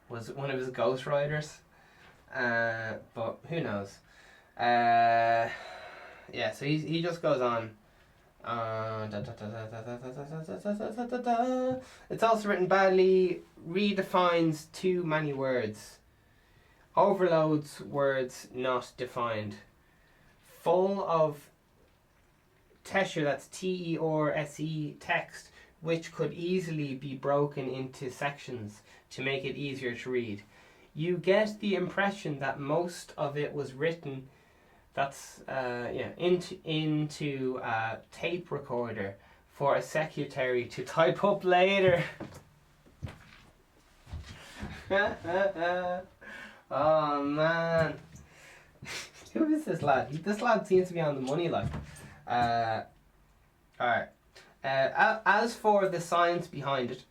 was one of his ghostwriters. But who knows? Yeah. So he just goes on. It's also written badly, redefines too many words, overloads words not defined, full of texture, that's TERSE, text, which could easily be broken into sections to make it easier to read. You get the impression that most of it was written into a tape recorder for a secretary to type up later. Oh man. Who is this lad? This lad seems to be on the money, like. Alright. As for the science behind it,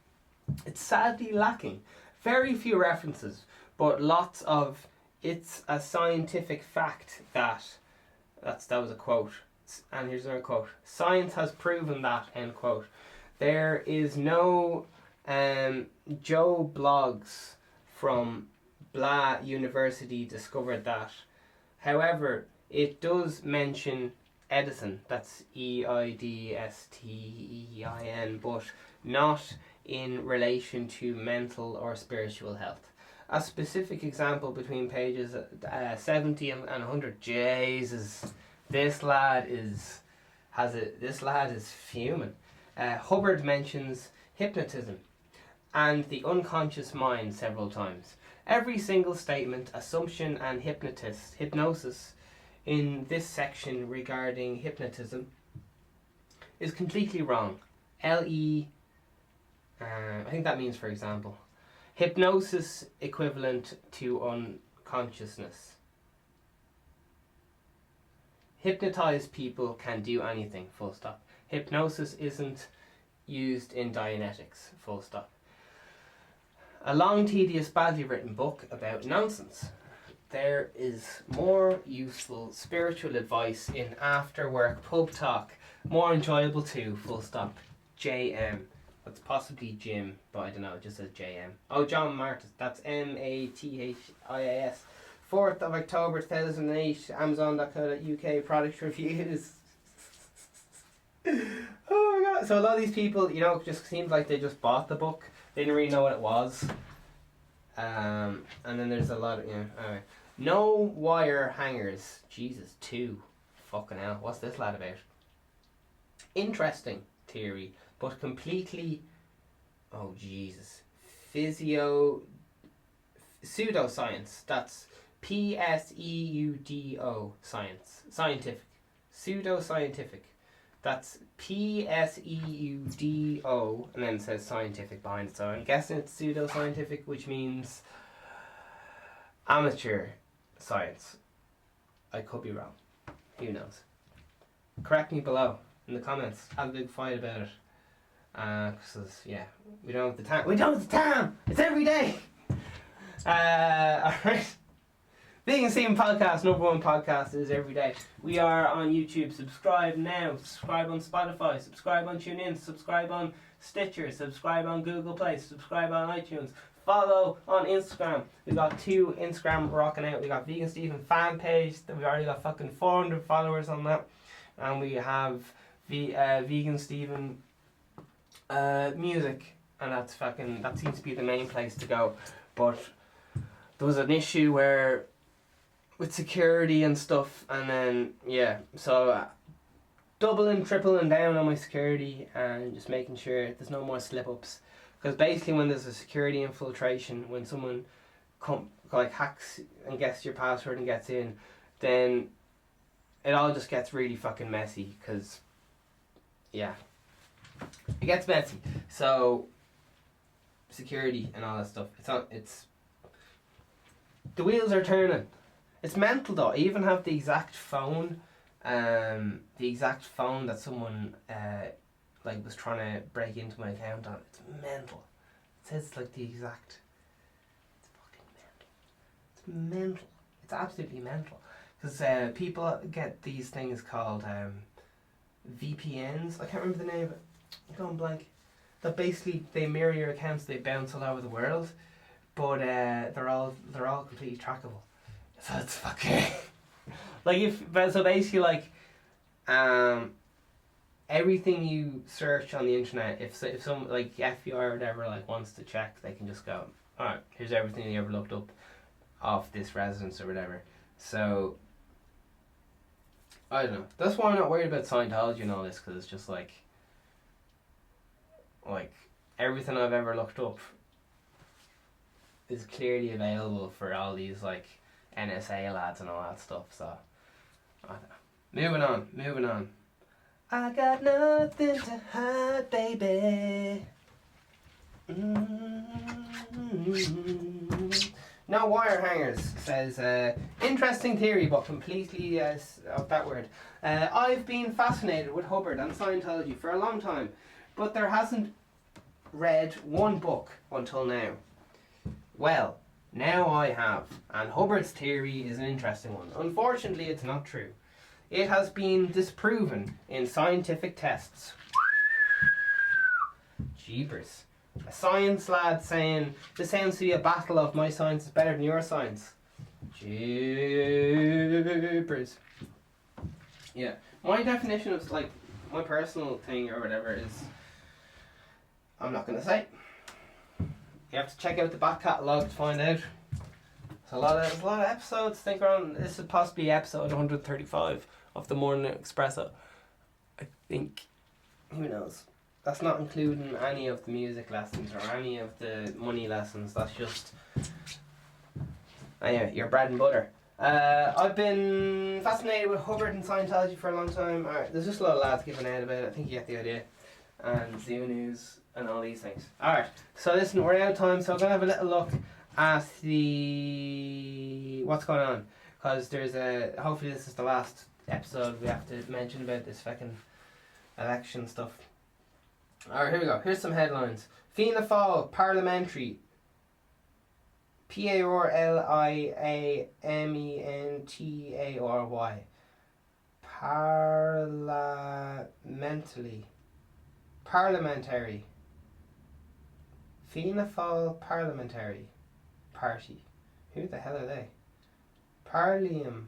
it's sadly lacking. Very few references, but lots of "it's a scientific fact that," that was a quote, and here's another quote, "science has proven that," end quote. There is no Joe Blogs from blah university discovered that. However, it does mention Edison, that's EIDSTEIN, but not in relation to mental or spiritual health. A specific example between pages 70 and 100. Jesus, this lad is fuming. Hubbard mentions hypnotism and the unconscious mind several times. Every single statement, assumption, and hypnosis in this section regarding hypnotism is completely wrong. I think that means, for example, hypnosis equivalent to unconsciousness. Hypnotized people can do anything, full stop. Hypnosis isn't used in Dianetics, full stop. A long, tedious, badly written book about nonsense. There is more useful spiritual advice in after work pub talk. More enjoyable too, full stop. JM. That's possibly Jim, but I don't know, it just says JM. Oh, John Martis, that's MATHIS. 4th of October 2008, Amazon.co.uk, product reviews. Oh my god. So a lot of these people, you know, just seemed like they just bought the book. They didn't really know what it was. And then there's a lot of, alright. No wire hangers. Jesus, 2. Fucking hell. What's this lad about? Interesting theory, but completely, oh Jesus, pseudoscience. That's PSEUDO, science, scientific, pseudoscientific. That's PSEUDO, and then it says scientific behind it. So I'm guessing it's pseudoscientific, which means amateur science. I could be wrong. Who knows? Correct me below. in the comments. Have a big fight about it. Because, yeah, we don't have the time. We don't have the time! It's every day! Alright. Vegan Steven Podcast, #1 podcast is every day. We are on YouTube. Subscribe now. Subscribe on Spotify. Subscribe on TuneIn. Subscribe on Stitcher. Subscribe on Google Play. Subscribe on iTunes. Follow on Instagram. We've got 2 Instagram rocking out. We got Vegan Steven fan page. We've already got fucking 400 followers on that. And we have Vegan Steven music. And that seems to be the main place to go. But there was an issue where with security and stuff, and then yeah, so doubling, tripling down on my security and just making sure there's no more slip ups. Because basically, when there's a security infiltration, when someone hacks and gets your password and gets in, then it all just gets really fucking messy. Because yeah, it gets messy. So security and all that stuff. It's the wheels are turning. It's mental though. I even have the exact phone that someone was trying to break into my account on. It's mental. It says like the exact. It's fucking mental. It's mental. It's absolutely mental. Because people get these things called VPNs. I can't remember the name of it. I'm going blank. That basically they mirror your accounts. They bounce all over the world, but they're all completely trackable. So it's fucking everything you search on the internet, if some like FBI or whatever wants to check, they can just go, alright, here's everything you ever looked up off this residence or whatever. So I don't know. That's why I'm not worried about Scientology and all this, because it's just like everything I've ever looked up is clearly available for all these NSA lads and all that stuff. So I don't know. Moving on. I got nothing to hide, baby. No wire hangers, says interesting theory, but completely of that word. I've been fascinated with Hubbard and Scientology for a long time, but there hasn't read one book until now. Well, now I have, and Hubbard's theory is an interesting one. Unfortunately, it's not true. It has been disproven in scientific tests. Jeepers. A science lad saying, this sounds to be a battle of my science is better than your science. Jeepers. Yeah. My definition of, my personal thing or whatever is, I'm not going to say. You have to check out the back catalogue to find out. There's a lot of episodes. Think around. This is possibly episode 135 of the Morning Espresso. I think. Who knows? That's not including any of the music lessons or any of the money lessons. That's just your bread and butter. I've been fascinated with Hubbard and Scientology for a long time. Alright, there's just a lot of lads giving out about it. I think you get the idea. And news and all these things. Alright, so listen, we're out of time, so I'm going to have a little look at what's going on. Because there's hopefully this is the last episode we have to mention about this fucking election stuff. Alright, here we go. Here's some headlines. Fianna Fáil parliamentary. Parliamentary. Parliamentary. Fianna Fáil Parliamentary Party. Who the hell are they? Parliamentary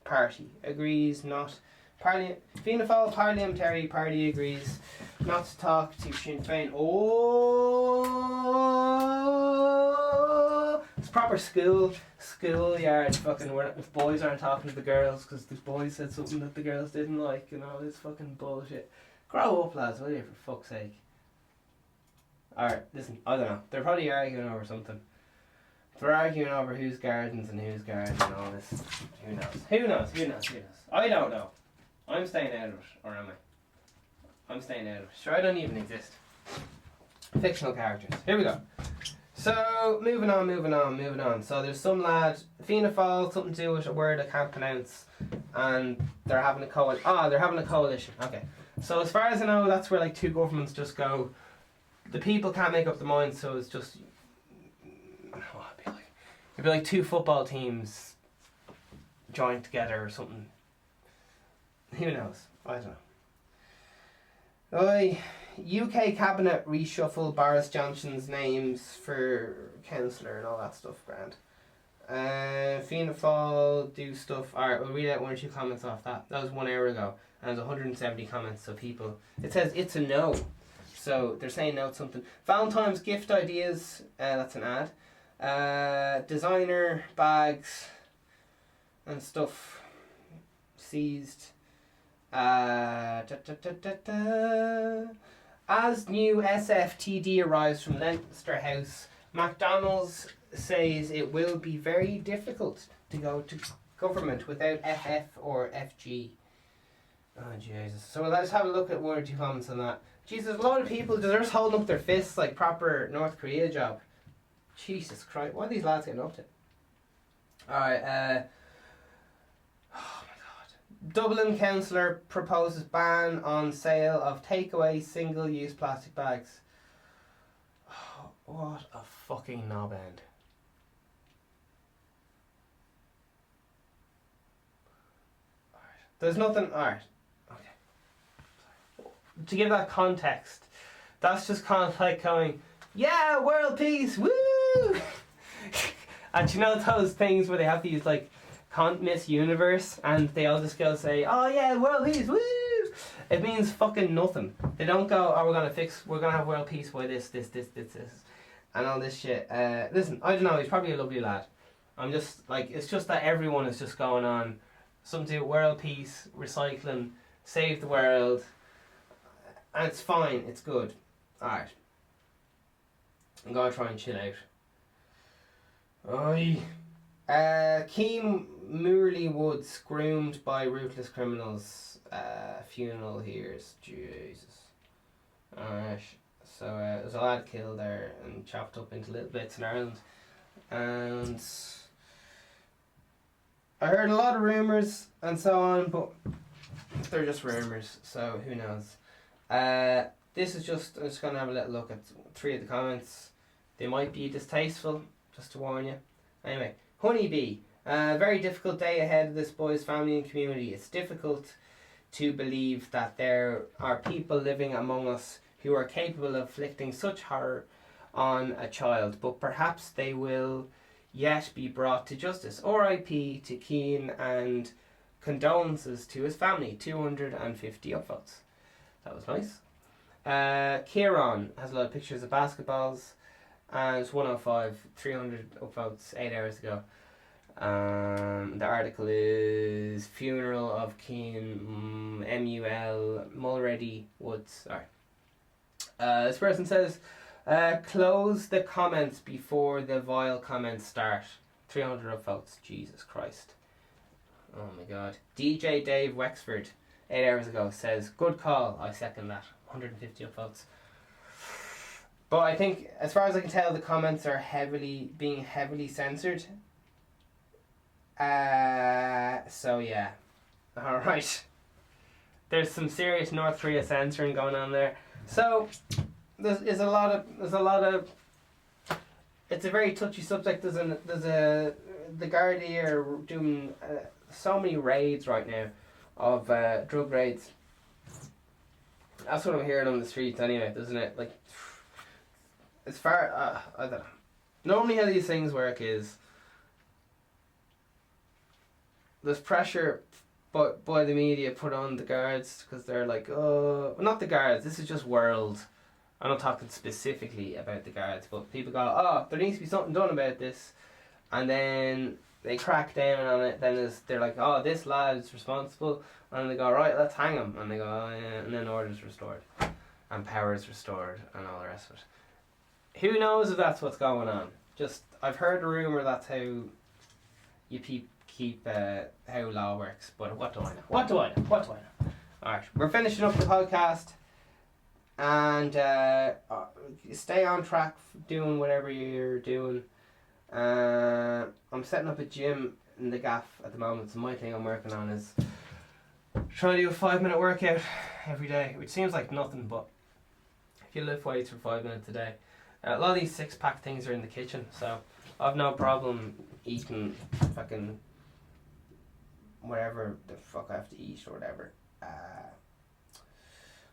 Party agrees not. Fianna Fáil Parliamentary Party agrees not to talk to Sinn Féin. Oh, it's proper schoolyard fucking where if boys aren't talking to the girls because the boys said something that the girls didn't like and all this fucking bullshit. Grow up, lads, will you, for fuck's sake. Alright, listen, I don't know. They're probably arguing over something. They're arguing over whose gardens and whose garden and all this. Who knows? I don't know. I'm staying out of it, or am I? I'm staying out of it. Sure, I don't even exist. Fictional characters. Here we go. So, moving on. So, there's some lad, Fianna Fáil, something to do with a word I can't pronounce, and they're having a coalition. Okay. So, as far as I know, that's where like two governments just go, the people can't make up their minds, so it's just, it'd be like two football teams joined together or something. Who knows? I don't know. UK cabinet reshuffle Boris Johnson's names for councillor and all that stuff, grand. Fianna Fáil do stuff. Alright, we'll read out one or two comments off that. That was 1 hour ago. And there's 170 comments, so people... It says it's a no. So they're saying no to something. Valentine's gift ideas, that's an ad. Designer bags and stuff seized. As new SFTD arrives from Leinster House, McDonald's says it will be very difficult to go to government without FF or FG. Oh Jesus. So let's have a look at one or two comments on that. Jesus, a lot of people, they're just holding up their fists like proper North Korea job. Jesus Christ, what are these lads getting up to? Alright, Dublin councillor proposes ban on sale of takeaway single-use plastic bags. Oh, what a fucking knob end. There's nothing... Alright. Okay. To give that context, that's just kind of like going, yeah, world peace, woo! And you know those things where they have these like Miss Universe and they all just go say, oh yeah, world peace, woo! It means fucking nothing. They don't go, oh we're gonna have world peace by this and all this shit. Listen, I don't know, he's probably a lovely lad. I'm just like, it's just that everyone is just going on something to do with world peace, recycling, save the world, and it's fine, it's good. Alright. I'm gonna try and chill out. Oi. Keane Moorley Woods groomed by ruthless criminals. Funeral here's Jesus. Alright. So there's a lad killed there and chopped up into little bits in Ireland. And I heard a lot of rumours and so on, but they're just rumours, so who knows. This is just, I'm just going to have a little look at 3 of the comments. They might be distasteful, just to warn you. Anyway, Honeybee. Very difficult day ahead of this boy's family and community. It's difficult to believe that there are people living among us who are capable of inflicting such horror on a child, but perhaps they will yet be brought to justice. R.I.P. to Keane and condolences to his family. 250 upvotes. That was nice. Kieran has a lot of pictures of basketballs, and it's 105, 300 upvotes 8 hours ago. The article is Funeral of Keane, MUL, Mulready Woods. Sorry. This person says, close the comments before the vile comments start. 300 upvotes. Jesus Christ. Oh my god. DJ Dave Wexford 8 hours ago says, good call. I second that. 150 upvotes. But I think, as far as I can tell, the comments are being heavily censored. So yeah. Alright. There's some serious North Korea censoring going on there. So there's a lot of it's a very touchy subject. The Gardaí are doing so many raids right now of drug raids. That's what I'm hearing on the streets anyway, doesn't it? Like, as far I don't know. Normally how these things work is there's pressure by the media put on the guards because they're like, oh, not the guards, this is just world. I'm not talking specifically about the guards, but people go, oh, there needs to be something done about this, and then they crack down on it. Then they're like, oh, this lad is responsible, and they go, right, let's hang him, and they go, oh, yeah, and then order is restored, and power is restored, and all the rest of it. Who knows if that's what's going on? Just, I've heard a rumour that's how you keep how law works, but what do I know? Alright, we're finishing up the podcast. and stay on track doing whatever you're doing. I'm setting up a gym in the gaff at the moment, so my thing I'm working on is trying to do a 5-minute workout every day, which seems like nothing, but if you lift weights for 5 minutes a day, a lot of these 6-pack things are in the kitchen, so I've no problem eating fucking whatever the fuck I have to eat or whatever.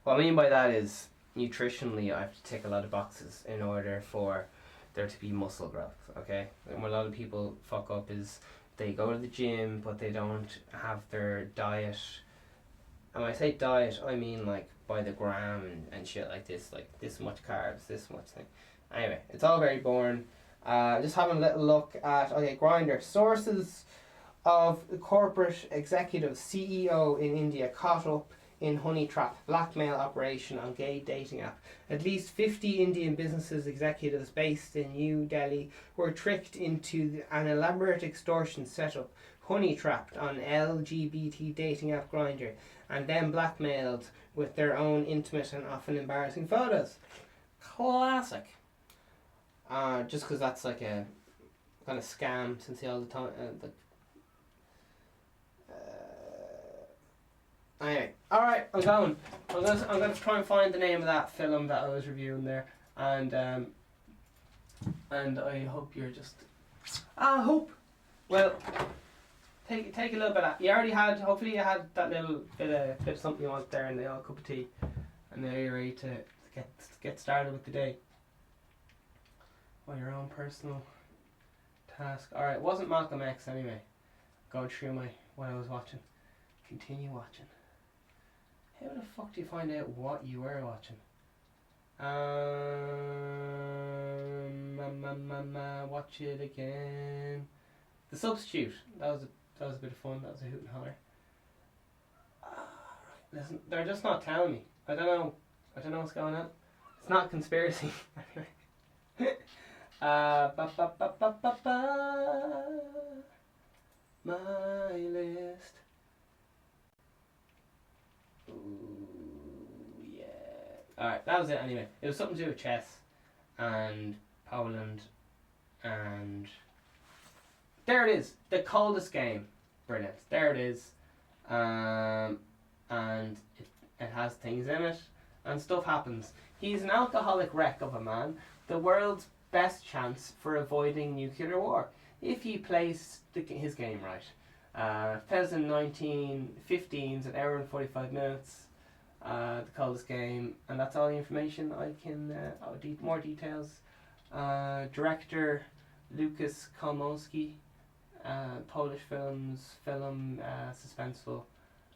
What I mean by that is nutritionally I have to tick a lot of boxes in order for there to be muscle growth, okay? And what a lot of people fuck up is they go to the gym but they don't have their diet. And when I say diet, I mean like by the gram and shit like this much carbs, this much thing. Anyway, it's all very boring. Just having a little look at, okay, Grindr. Sources of corporate executive CEO in India caught up in honey trap, blackmail operation on gay dating app. At least 50 Indian businesses executives based in New Delhi were tricked into an elaborate extortion setup, honey trapped on LGBT dating app Grindr, and then blackmailed with their own intimate and often embarrassing photos. Classic. Just because that's like a kind of scam since all the time. Anyway, all right, I'm going. I'm going to try and find the name of that film that I was reviewing there, and I hope you're just. Well, take a little bit of. You already had. Hopefully, you had that little bit of something you want there, and the old cup of tea, and now you're ready to get started with the day. Or your own personal task. All right, it wasn't Malcolm X anyway. Going through what I was watching. Continue watching. How the fuck do you find out what you were watching? Watch it again. The Substitute. That was a bit of fun. That was a hoot and holler. Listen, they're just not telling me. I don't know what's going on. It's not a conspiracy. My list. Ooh, yeah. Alright, that was it anyway. It was something to do with chess and Poland and there it is. The coldest game. Brilliant. There it is. And it has things in it and stuff happens. He's an alcoholic wreck of a man. The world's best chance for avoiding nuclear war if he plays his game right. 2019-15's an hour and 45 minutes. The coldest game, and that's all the information I can. More details. Director Lucas Kolmowski. Polish film, suspenseful.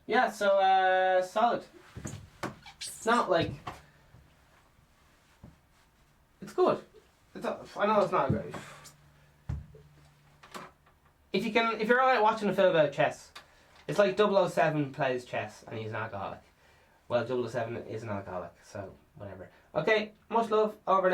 Yeah, so solid. It's not like it's good. I know it's not great. If you're alright watching a film about chess, it's like 007 plays chess and he's an alcoholic. Well, 007 is an alcoholic, so whatever. Okay, much love. Over now.